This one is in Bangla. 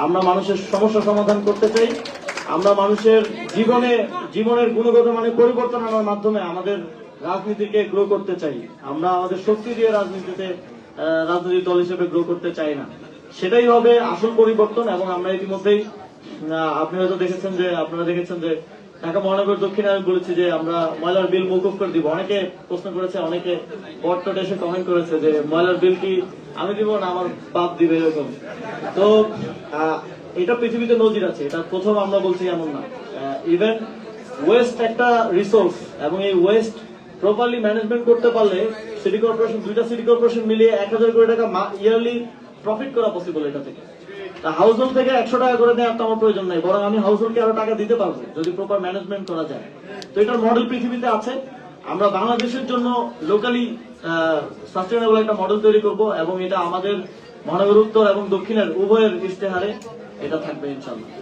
আমরা মানুষের সমস্যা সমাধান করতে চাই। আমরা মানুষের জীবনের গুণগত মানে পরিবর্তন আনার মাধ্যমে আমাদের রাজনীতিকে গ্রো করতে চাই। আমরা আমাদের শক্তি দিয়ে রাজনৈতিক দল হিসেবে গ্রো করতে চাই না। সেটাই হবে আসল পরিবর্তন। এবং আমরা ইতিমধ্যেই আপনারা দেখেছেন যে ঢাকা মহানগর দক্ষিণে আমি বলেছি যে আমরা ময়লার বিল মওকুফ করে দিব। অনেকে প্রশ্ন করেছে, অনেকে বটটে এসে কমেন্ট করেছে যে ময়লার বিল কি আমি দিব না আমার বাপ দিবে, এরকম। তো এটা পৃথিবীতে নজির আছে, এটা প্রথম আমরা বলছি এমন না। ইভেন ওয়েস্ট একটা রিসোর্স, এবং এই ওয়েস্ট প্রপারলি ম্যানেজমেন্ট করতে পারলে দুইটা সিটি কর্পোরেশন মিলিয়ে 1000 কোটি টাকা ইয়ারলি প্রফিট করা পসিবল এটা থেকে। হাউস হোল্ড থেকে 100 টাকা করে দেওয়ার তো আমার প্রয়োজন নাই, বরং আমি হাউস হোল্ডকে আরো টাকা দিতে পারবো যদি প্রপার ম্যানেজমেন্ট করা যায়। তো এটার মডেল পৃথিবীতে আছে। আমরা বাংলাদেশের জন্য লোকালি সাস্টেইনেবল একটা মডেল তৈরি করব, এবং এটা আমাদের মহানগর উত্তর এবং দক্ষিণের উভয়ের ইশতেহারে এটা থাকবে ইনশাআল্লাহ।